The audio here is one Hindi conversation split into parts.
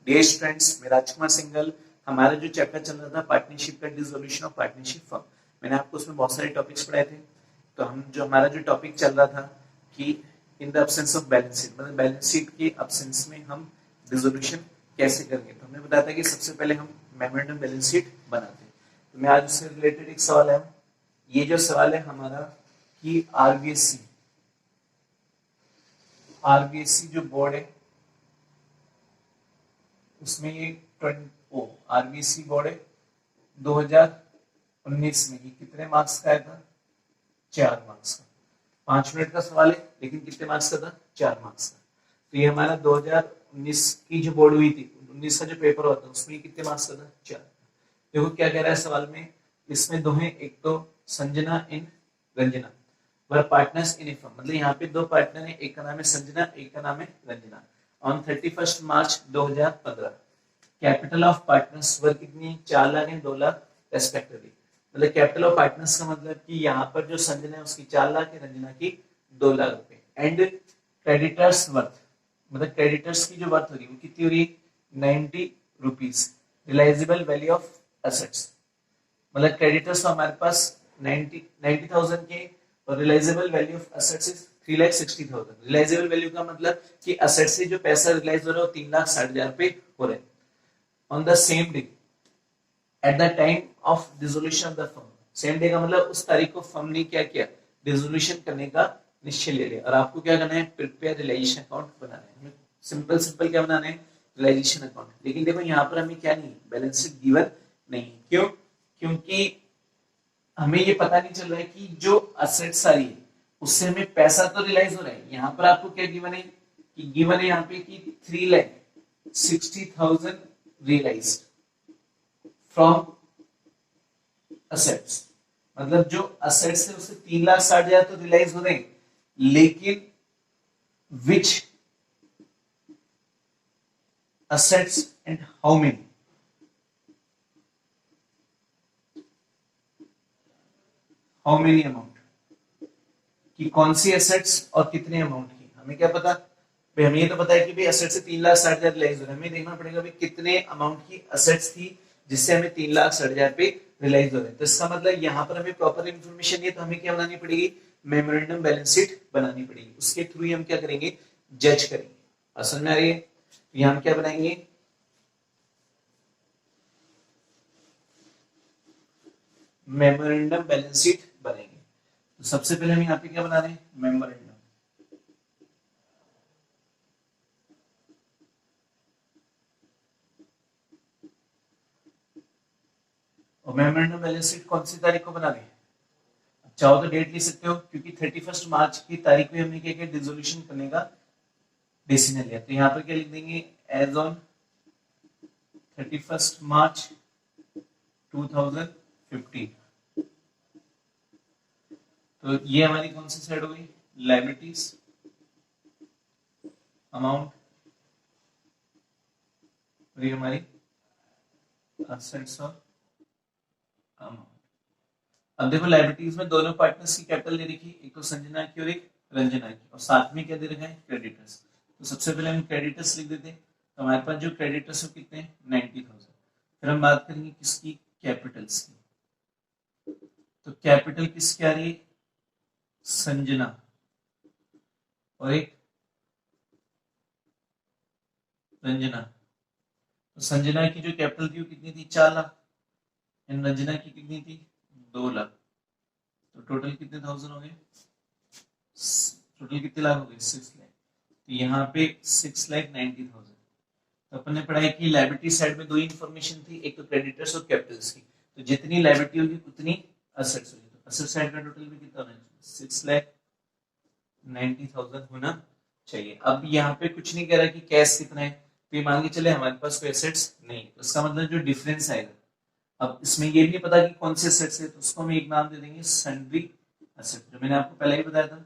डियर स्टूडेंट्स, मैं राजकुमार सिंघल। हमारा जो चैप्टर चल रहा था पार्टनरशिप का, डिसोल्यूशन ऑफ पार्टनरशिप फर्म, मैंने आपको उसमें बहुत सारे टॉपिक्स पढ़ाए थे। तो हमारा जो टॉपिक चल रहा था कि in the absence of balance sheet, मतलब बैलेंस शीट के एब्सेंस में हम डिसोल्यूशन कैसे करेंगे। तो हमने बताया था कि सबसे पहले हम मेमोरेंडम बैलेंस शीट बनाते हैं। तो मैं आज उससे रिलेटेड एक सवाल है, ये जो सवाल है हमारा कि आरबीएससी जो बोर्ड है उसमें ये आरबीएससी बोर्ड है 2019 में, ये कितने मार्क्स का आया था? 4 मार्क्स का। 5 मिनट का सवाल है लेकिन कितने मार्क्स का था? 4 मार्क्स का। तो ये हमारा 2019 की जो बोर्ड हुई थी, 19 का जो पेपर हुआ था उसमें कितने मार्क्स का था? 4। देखो क्या कह रहा है सवाल में, इसमें दो हैं, एक तो Sanjana in Ranjana were partners in a firm, मतलब यहाँ पे दो पार्टनर हैं, एक का नाम है संजना, एक का नाम है Ranjana. On 31 March 2015 capital of partners were कितनी? 4 लाख एंड 2 लाख रेस्पेक्टिवली। मतलब कैपिटल ऑफ पार्टनर्स का मतलब कि यहाँ पर जो संजना है उसकी 4 लाख है, रंजना की 2 लाख रुपए। एंड क्रेडिटर्स वर्थ, मतलब क्रेडिटर्स की जो वर्थ हो रही है वो कितनी हो रही है? 90 rupees. Realisable value of assets, मतलब क्रेडिटर्स तो हमारे पास 90,000 के, और realisable value of assets is 3,60,000। Realisable value का मतलब कि एसेट से जो पैसा रिलाइज हो रहा है वो 3,60,000 रुपए हो रहे हैं। On the same day at the time of dissolution of the firm, same day का मतलब उस तारीख को फर्म ने क्या किया? डिसोल्यूशन करने का निश्चय ले लिया। और आपको क्या करना है? प्रिपेयर रियलाइजेशन अकाउंट बनाना है। सिंपल क्या बनाना है? Realisation account. लेकिन देखो यहाँ पर हमें क्या नहीं, बैलेंस शीट गिवन नहीं। क्यों? क्योंकि हमें ये पता नहीं चल रहा है कि जो असेट्स आ रही है उससे हमें पैसा तो रियलाइज हो रहा है। यहाँ पर आपको क्या गिवन है कि गिवन है यहाँ पे कि 3,60,000 रियलाइज्ड फ्रॉम असेट्स, मतलब जो असेट्स है उससे 3,60,000 तो रियलाइज हो रहे हैं, लेकिन which assets and how many, how many amount, कि कौन सी एसेट्स और कितने अमाउंट की। हमें क्या पता भाई? हमें ये तो पता है कि भाई एसेट से 3,60,000 रियलाइज हो रहा है। हमें देखना पड़ेगा भाई कितने अमाउंट की एसेट्स थी जिससे हमें 3,60,000 पे रियलाइज हो रहे हैं। तो इसका मतलब यहाँ पर हमें प्रॉपर इन्फॉर्मेशन है, तो हमें क्या बनानी पड़ेगी? मेमोरेंडम बैलेंस शीट बनानी पड़ेगी। उसके थ्रू ही हम क्या करेंगे? जज करेंगे। समझ में आ रही है? यहाँ हम क्या बनाएंगे? मेमोरेंडम बैलेंस शीट बनेगी। तो सबसे पहले हम यहाँ पे क्या बना रहे हैं? मेमोरेंडम। और मेमोरेंडम बैलेंस शीट कौन सी तारीख को बना रहे हैं? चाहो तो डेट लिख सकते हो, क्योंकि 31 मार्च की तारीख में हमने क्या किया? डिसोल्यूशन करने का डिसीजन लिया। तो यहाँ पर क्या लिख देंगे? As on 31 March 2015। तो ये हमारी कौन सी साइड हो गई? लायबिलिटीज अमाउंट, और ये हमारी एसेट्स और अमाउंट। अब देखो लायबिलिटीज में दोनों पार्टनर्स की कैपिटल दे रखी, एक तो संजना की और एक रंजना की, और साथ में क्या दे रखा है? क्रेडिटर्स। तो सबसे पहले हम क्रेडिटर्स लिख देते हैं। तो हमारे पास जो क्रेडिटर्स है कितने? 90,000। फिर हम बात करेंगे किसकी? कैपिटल्स की। तो कैपिटल किसकी आ रही है? संजना, और एक रंजना। तो संजना की जो कैपिटल थी वो कितनी थी? 4 लाख। एंड रंजना की कितनी थी? 2 लाख। तो टोटल कितने थाउजेंड हो गए? टोटल कितने लाख हो गए? 6 लाख। तो यहाँ पे 6,90,000। तो अपन ने पढ़ाई की लायबिलिटी साइड में दो इंफॉर्मेशन थी, एक तो क्रेडिटर्स और कैपिटल्स की। तो जितनी लायबिलिटी होगी उतनी असेट्स होगी। तो असेट साइड का टोटल भी कितना होना चाहिए? 6,90,000 होना चाहिए। अब यहाँ पे कुछ नहीं कह रहा कि कैश कितना है, तो ये मान के चले हमारे पास कोई एसेट्स नहीं, तो इसका मतलब जो डिफरेंस आएगा, अब इसमें ये भी नहीं पता कि कौन से एसेट्स है, तो उसको हम एक नाम दे देंगे सन्ड्री एसेट, जो मैंने आपको पहले ही बताया था।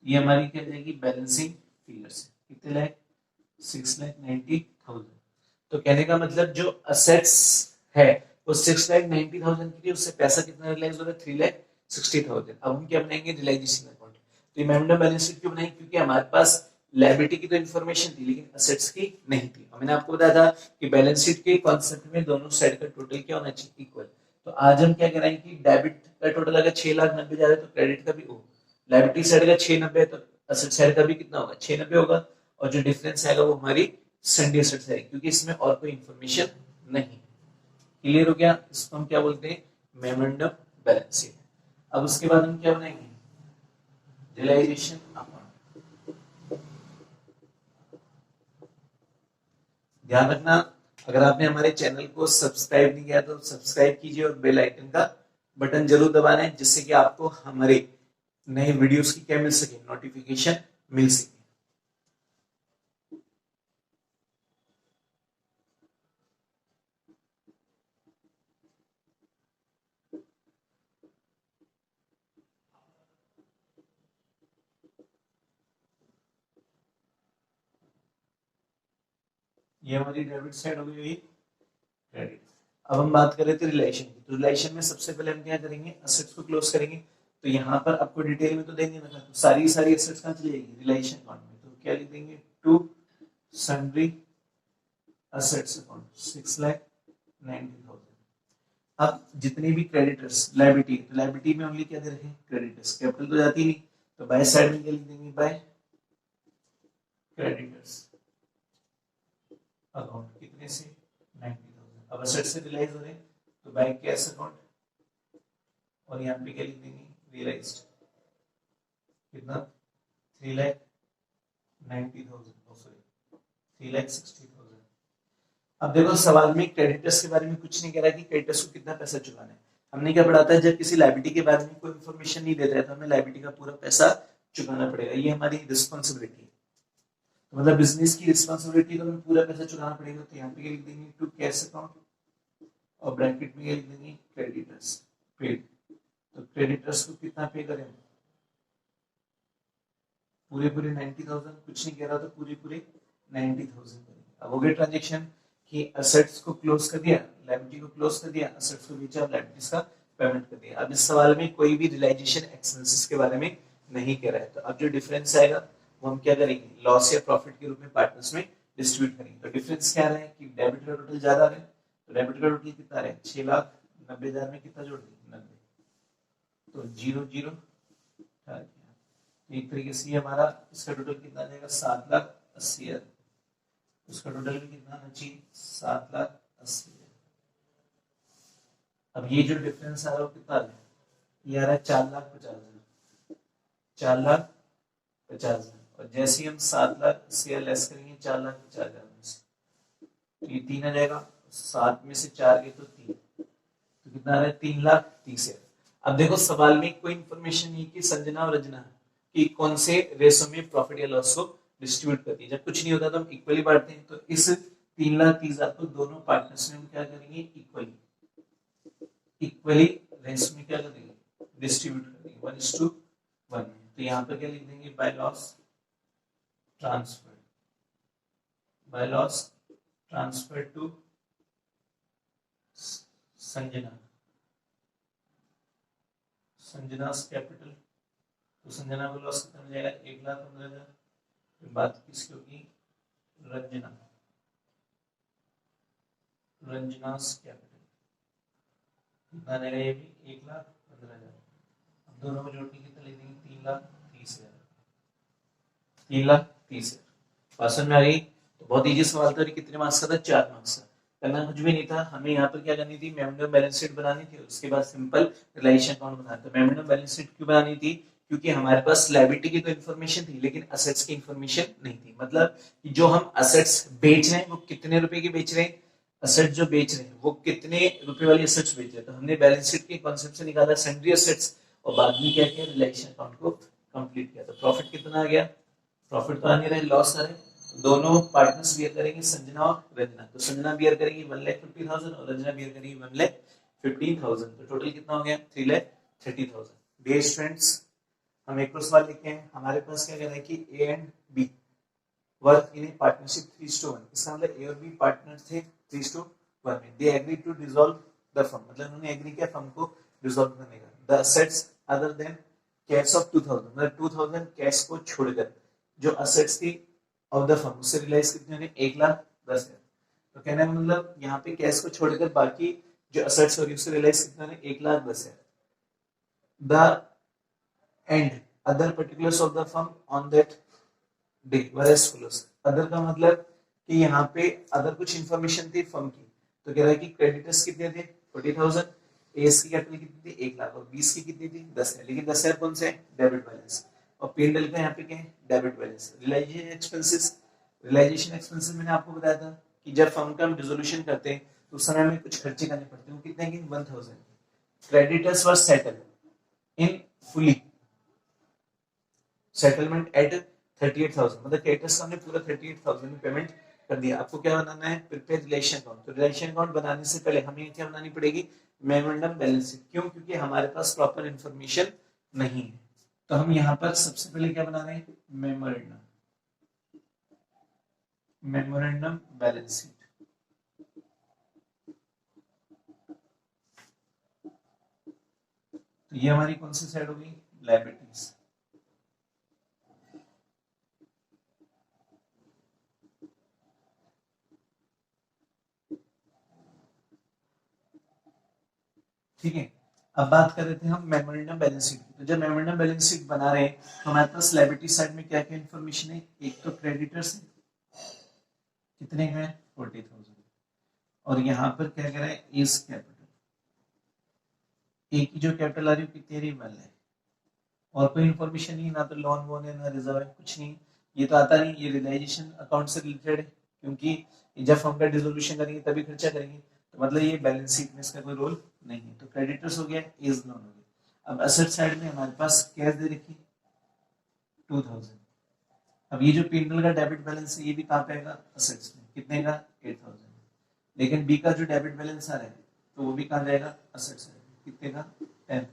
ये हमारी क्या जाएगी? Balancing figures. कितने लाख? 6,90,000। तो कहने का मतलब जो असेट्स है वो 6,90,000 की थी, उससे पैसा कितना रियलाइज हो रहा है? 3,60,000। अब हम क्या बनाएंगे? Realisation account. तो मेमोरेंडम बैलेंस शीट क्यों बनाएंगे? क्योंकि हमारे पास लायबिलिटी की तो इन्फॉर्मेशन थी लेकिन असेट्स की नहीं थी। मैंने आपको बताया था कि बैलेंस शीट के कॉन्सेप्ट में दोनों साइड का टोटल क्या होना चाहिए, इक्वल। तो आज हम क्या कराएंगे कि डेबिट का टोटल अगर 6,90,000 है तो क्रेडिट का भी हो, लायबिलिटी साइड का 690 है तो असेट साइड का भी कितना होगा, 690 होगा। और जो डिफरेंस आएगा वो हमारी सन्डी असेट्स आएगी, क्योंकि इसमें और कोई इन्फॉर्मेशन नहीं। क्लियर हो गया? इसको हम क्या बोलते हैं, मेमोरेंडम बैलेंस शीट। अब उसके बाद हम क्या बनाएंगे, रियलाइजेशन अकाउंट। ध्यान रखना, अगर आपने हमारे चैनल को सब्सक्राइब नहीं किया तो सब्सक्राइब कीजिए और बेल आइकन का बटन जरूर दबाना है, जिससे कि आपको हमारे नए वीडियोस की क्या मिल सके, नोटिफिकेशन मिल सके। ये हमारी डेबिट साइड हो गई क्रेडिट। अब हम बात कर रहे थे रिलेशन की, तो रिलेशन में सबसे पहले हम क्या करेंगे, असेट्स को क्लोज करेंगे। तो यहाँ पर आपको डिटेल में तो देंगे ना, तो सारी असेट्स कहाँ चली जाएगी, रिलेशन अकाउंट में। तो क्या लिख देंगे, टू सन्ड्री असेट्स अकाउंट 6,90,000। अब जितने भी क्रेडिटर्स लायबिलिटी, तो लायबिलिटी में ओनली क्या दे रखे हैं, क्रेडिटर्स, कैपिटल तो जाती नहीं, तो बाय साइड में क्या लिख देंगे, बाय क्रेडिटर्स अकाउंट कितने से, 90,000। अब असेट से रियलाइज हो रहे हैं तो बाय कैश अकाउंट, और यहाँ पे क्या लिख देंगे, रियलाइज्ड कितना, 3,90,000, सॉरी 3,60,000। अब देखो सवाल में क्रेडिटर्स के बारे में कुछ नहीं कह रहा कि क्रेडिटर्स को कितना पैसा चुकाना है। हमने क्या पढ़ा था, जब किसी लायबिलिटी के बारे में कोई इन्फॉर्मेशन नहीं देता है तो हमें लायबिलिटी का पूरा पैसा चुकाना पड़ेगा, ये हमारी रिस्पॉन्सिबिलिटी है। तो मतलब बिजनेस की रिस्पॉन्सिबिलिटी, तो हमें पूरा पैसा चुकाना पड़ेगा। तो यहाँ पे क्या लिख देंगे, टू कैश अकाउंट, और ब्रैकेट में क्या लिख देंगे, क्रेडिटर्स पेड। तो क्रेडिटर्स को कितना पे करें, पूरे 90,000, कुछ नहीं कह रहा, तो पूरे 90,000 करेंगे। अब हो गया ट्रांजेक्शन कि असेट्स को क्लोज कर दिया, लायबिलिटी को क्लोज कर दिया, असेट्स को बेचा, लायबिलिटीज का पेमेंट कर दिया। अब इस सवाल में कोई भी रियलाइजेशन एक्सपेंसेस के बारे में नहीं कह रहा है, तो अब जो डिफरेंस आएगा वो हम क्या करेंगे, लॉस या प्रॉफिट के रूप में पार्टनर्स में डिस्ट्रीब्यूट करेंगे। तो डिफरेंस क्या रहा है कि डेबिट का टोटल ज्यादा रहा है, तो डेबिट का टोटल कितना रहा है, 6,90,000 में कितना जोड़ देंगे, 90, तो 0,0 एक तरीके से हमारा इसका टोटल कितना आ जाएगा, 7,80,000। उसका टोटल भी कितना आना चाहिए, 7,80,000। अब ये जो डिफरेंस आ रहा है वो कितना आ रहा है, ये आ रहा है 4,50,000, 4,50,000। और जैसे ही हम 7,80,000 लेस करेंगे 4,50,000 में से, तो ये 3 आ जाएगा, 7 में से 4 गए तो 3, तो कितना आ रहा है, 3,30,000। अब देखो सवाल में कोई इंफॉर्मेशन नहीं कि संजना और रंजना कि कौन से रेशो में प्रॉफिट या लॉस को डिस्ट्रीब्यूट करती है। जब कुछ नहीं होता तो हम इक्वली बांटते हैं, तो इस 3,30,000 को दोनों पार्टनर्स में हम क्या करेंगे, इक्वली रेशो में क्या करेंगे, डिस्ट्रीब्यूट करेंगे 1:1 में। तो यहाँ पर क्या लिख देंगे, by loss transfer to Sanjana's capital. तो संजना को लॉस कितना मिल जाएगा, 1,15,000। बात किसकी होगी, रंजना's कैपिटल कितना रहेगा, ये भी 1,15,000। अब दोनों को जोड़ के कितना लिख देंगे, 3,30,000। 3,30,000 बात समझ में आ गई? तो बहुत इजी सवाल था, कितने मार्क्स का था, 4 मार्क्स का। करना कुछ भी नहीं था, हमें यहाँ पर क्या करनी थी, मेमोरेंडम बैलेंस शीट बनानी थी, उसके बाद सिंपल रियलाइजेशन अकाउंट बनाना था। मेमोरेंडम बैलेंस शीट क्यों बनानी थी, क्योंकि हमारे पास लायबिलिटी की तो इन्फॉर्मेशन थी लेकिन असेट्स की इन्फॉर्मेशन नहीं थी। मतलब कि जो हम असेट्स बेच रहे हैं वो कितने रुपए की बेच रहे हैं, असेट जो बेच रहे हैं वो कितने रुपए वाली असेट्स बेच रहे हैं। तो हमने बैलेंस शीट के कॉन्सेप्ट से निकाला सन्ड्री असेट्स, और बाद में क्या किया, रियलाइजेशन अकाउंट को कंप्लीट किया। तो प्रॉफिट कितना आ गया, प्रॉफिट तो आ नहीं रहा, लॉस आ रहा है। दोनों पार्टनर्स बियर करेंगे, संजना और रंजना। तो संजना बियर करेंगी 1,50,000 और रंजना बियर करेंगी 1,15,000। तो टोटल कितना हो गया, 3,30,000। डियर स्टूडेंट्स, हम एक और सवाल लिखते हैं। हमारे पास क्या कह रहा है कि A and B work in a partnership 3:1। इसका मतलब ए और बी पार्टनर थे 3:1 में। They agree to dissolve the firm, मतलब उन्होंने एग्री किया फर्म को डिसॉल्व करने का। The assets other than cash of 2,000, मतलब 2,000 कैश को छोड़कर जो असेट्स थी ऑफ द फर्म उससे रियलाइज कितने होने 1,10,000। तो कहने का मतलब यहाँ पे कैश को छोड़कर बाकी जो असेट्स होगी उससे रियलाइज कितने होने 1,10,000। The and other particulars of the firm on that day were as follows. Other का मतलब कि यहाँ पे अदर कुछ इंफॉर्मेशन थी फर्म की, तो कह रहा है कि क्रेडिटर्स कितने थे 40,000, एस की कैपिटल कितनी थी 1 लाख और 20 की कितनी थी 10,000, लेकिन 10,000 कौन से डेबिट बैलेंस और पी&एल का यहाँ पे क्या है डेबिट बैलेंस। रियलाइजेशन एक्सपेंसेस मैंने आपको बताया था कि जब फर्म का हम डिसोल्यूशन करते हैं तो उस समय हमें कुछ खर्चे करने पड़ते हैं, वो कितने की 1,000। Creditors were settled in fully settlement at 38,000, मतलब क्रेडिटर्स का हमने पूरा 38,000 में पेमेंट कर दिया। आपको क्या बनाना है प्रिपेयर रिलेशन अकाउंट। तो रिलेशन अकाउंट बनाने से पहले हमें क्या बनानी पड़ेगी मेमोरेंडम बैलेंस शीट। क्यों? क्योंकि हमारे पास प्रॉपर इंफॉर्मेशन नहीं है। तो हम यहाँ पर सबसे पहले क्या बना रहे हैं मेमोरेंडम बैलेंस शीट। तो ये हमारी कौन सी साइड होगी लायबिलिटीज। ठीक है, अब बात कर रहे थे हम मेमोरेंडम बैलेंस शीट की। तो जब मेमोरेंडम बैलेंस शीट बना रहे हैं तो हमारे पास लायबिलिटी साइड में क्या क्या इन्फॉर्मेशन है। एक तो क्रेडिटर्स कितने का है 40,000 और यहाँ पर क्या कह रहा है इज कैपिटल, ए की जो कैपिटल आ रही है कितनी रही 1 है और कोई इन्फॉर्मेशन नहीं, ना तो लोन वोन है ना रिजर्व है, कुछ नहीं। ये तो आता नहीं, ये रियलाइजेशन अकाउंट से रिलेटेड है क्योंकि जब हम का डिसोल्यूशन करेंगे तभी खर्चा करेंगे, तो मतलब ये बैलेंस शीट में इसका कोई रोल नहीं है। तो क्रेडिटर्स हो गया, इज लोन हो गया। अब असेट साइड में हमारे पास कैश दे रखी 2,000। अब ये जो पी&एल का डेबिट बैलेंस है ये भी कहाँ पे आएगा असेट्स में, कितने का 8,000। लेकिन बी का जो डेबिट बैलेंस आ रहा है तो वो भी कहाँ जाएगा असेट्स में, कितने का 10,000।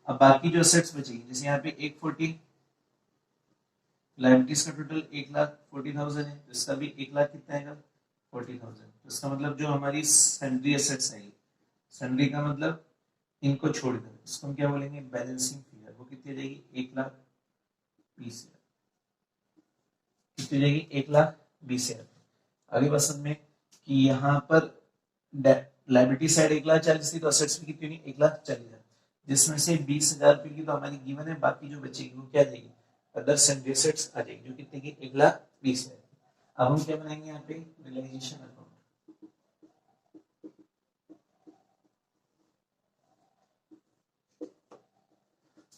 अब बाकी जो असेट्स बचेगी जैसे यहाँ पे 140 लायबिलिटीज का टोटल 1,40,000 है, तो इसका भी 1,00,000 कितना आएगा 40,000। तो इसका मतलब जो हमारी सन्ड्री असेट्स आएगी, सन्ड्री का मतलब इनको छोड़कर इसको हम क्या बोलेंगे बैलेंसिंग फिगर, वो कितनी जाएगी 1,20,000। कितनी जाएगी 1,20,000। आगे बात समझ में कि यहाँ पर लायबिलिटी साइड 1,40,000 थी तो असेट्स भी कितनी 1,40,000, जिसमें से 20,000 रुपए की तो हमारी गिवन है, बाकी जो बचेगी वो क्या जाएगी अदर सन्ड्री असेट्स आ जाएगी जो कितने की 1,20,000। अब हम क्या बनाएंगे यहाँ पे रियलाइजेशन अकाउंट।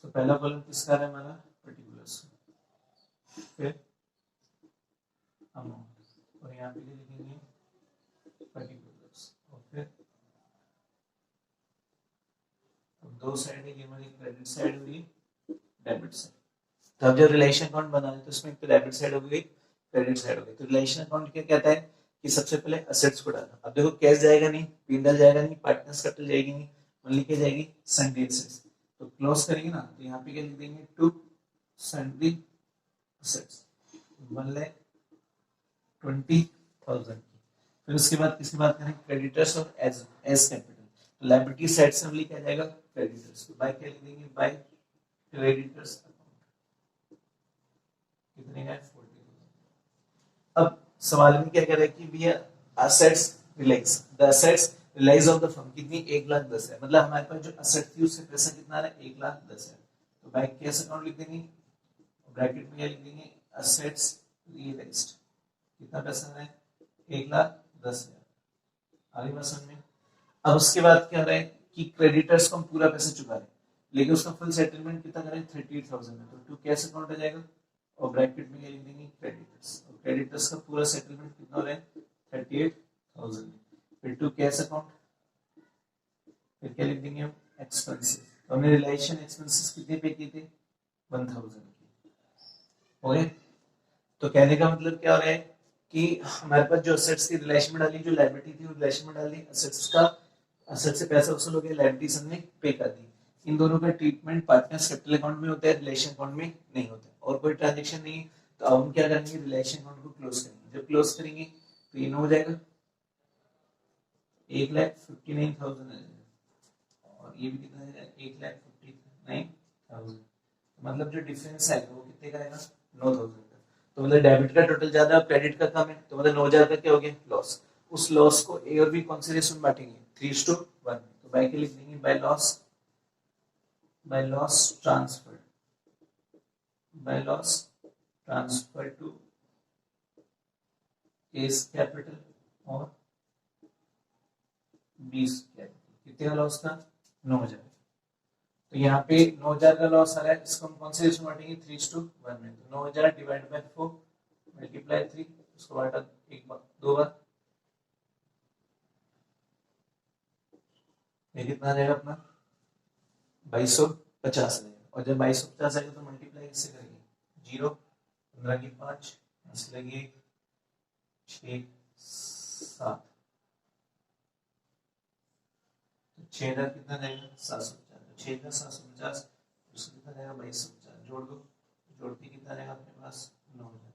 तो पहला कॉलम किसका है हमारा पर्टिकुलर्स, फिर अमाउंट और यहाँ पे लिखेंगे पर्टिकुलर्स और फिर दो साइड है, ये हमारी क्रेडिट साइड हुई डेबिट साइड। तो अब जब रिलेशन अकाउंट बना रहे तो इसमें तो डेबिट साइड हो गई क्रेडिट साइड हो गई। तो रिलेशन अकाउंट क्या कहता है कि सबसे पहले असेट्स को डालना। अब देखो कैश जाएगा नहीं, पी&एल जाएगा नहीं, पार्टनर्स कैपिटल जाएगी नहीं, ओनली क्या जाएगी सन्ड्री असेट्स। तो क्लोज करेंगे ना तो यहाँ पे क्या लिख देंगे टू सन्ड्री असेट्स 1,20,000 की। फिर उसके बाद किसकी बात करें क्रेडिटर्स और एज कैपिटल। लायबिलिटी साइड से ओनली क्या जाएगा क्रेडिटर्स, बाय क्या लिख देंगे बाय क्रेडिटर्स कितने का 40,000। अब सवाल में क्या कह रहा है कि भैया assets realise the assets realise of the firm कितनी 1,10,000 है, मतलब हमारे पास जो असेट थी उससे पैसा कितना आ रहा है 1,10,000। तो बैंक कैश अकाउंट लिख देंगे, ब्रैकेट में क्या लिख देंगे असेट्स रियलाइज्ड, कितना पैसा आ रहा है 1,10,000। आगे बात समझ में। अब उसके बाद क्या रहा है कि क्रेडिटर्स को हम पूरा पैसा चुका रहे हैं लेकिन उसका फुल सेटलमेंट कितना करें 38,000 में, तो टू कैश अकाउंट आ जाएगा और ब्रैकेट में क्या लिख देंगे क्रेडिटर्स, और क्रेडिटर्स का पूरा सेटलमेंट कितना हो रहा है 38,000। फिर टू कैश अकाउंट फिर क्या लिख देंगे हम एक्सपेंसेस। तो हमने रिलेशन एक्सपेंसेस कितने पे किए थे 1,000 की। ओके, तो कहने का मतलब क्या हो रहा है कि हमारे पास जो असेट्स की रिलेशन में डाली, जो लायबिलिटी थी वो रिलेशन में डाली, असेट्स का असेट से पैसा वसूल हो गया, लायबिलिटीज हमने पे कर दी। इन दोनों का ट्रीटमेंट पार्टनर्स कैपिटल अकाउंट में होता है, रिलेशन अकाउंट में नहीं होता है, और कोई ट्रांजैक्शन नहीं है। तो अब हम क्या करेंगे रिलेशन अकाउंट को क्लोज करेंगे। जब क्लोज करेंगे तो ये हो जाएगा 1,59,000 और ये भी कितना है 1,59,000। मतलब जो डिफरेंस आएगा वो कितने का आएगा 9,000 का, तो मतलब डेबिट का टोटल ज्यादा और क्रेडिट का कम है, तो मतलब 9,000 का क्या हो गया लॉस। उस लॉस को ए और बी कौन से रेशो में बांटेंगे 3:1, तो बाय के लिख देंगे by loss transfer to A's capital और बीस कैपिटल। कितने का लॉस था 9,000। तो यहाँ पे 9,000 का लॉस आ रहा है, इसको हम कौन से रेशो में बांटेंगे 3:1 में, तो 9,000 डिवाइड बाय 4 मल्टीप्लाई 3, उसको बांटा एक बार 2 बार, ये कितना आ जाएगा अपना 2250 आएगा। और जब 2250 आएगा तो मल्टीप्लाई किससे करेंगे 0, 15 की 5, ऐसे लगी 6 7, तो 6,000 कितना जाएगा 750, 6,750 उसको कितना जाएगा 2250, जोड़ दो, जोड़ती कितना जाएगा अपने पास 9,000।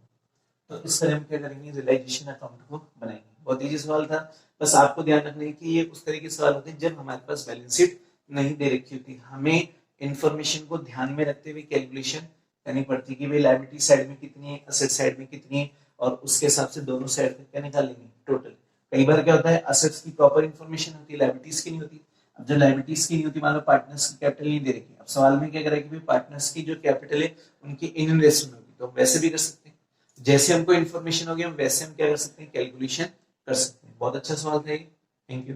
तो इस तरह हम क्या करेंगे रियलाइजेशन अकाउंट को बनाएंगे। बहुत इजी सवाल था, बस आपको ध्यान रखना है कि ये उस तरह के सवाल होते हैं जब हमारे पास बैलेंस शीट नहीं दे रखी होती, हमें इंफॉर्मेशन को ध्यान में रखते हुए कैलकुलेशन करनी पड़ती है कि भाई लायबिलिटी साइड में कितनी है, असेट साइड में कितनी है, और उसके हिसाब से दोनों साइड का क्या निकालेंगे टोटल। कई बार क्या होता है असेट्स की प्रॉपर इंफॉर्मेशन होती है, लायबिलिटीज की नहीं होती। अब जब लायबिलिटीज की नहीं होती, मान लो पार्टनर्स की कैपिटल नहीं दे रखी, अब सवाल में क्या करेगा कि पार्टनर्स की जो कैपिटल है उनकी इन रेशो में होगी, तो वैसे भी कर सकते हैं, जैसे हमको इन्फॉर्मेशन होगी हम वैसे हम क्या कर सकते हैं कैलकुलेशन कर सकते हैं। बहुत अच्छा सवाल था ये, थैंक यू।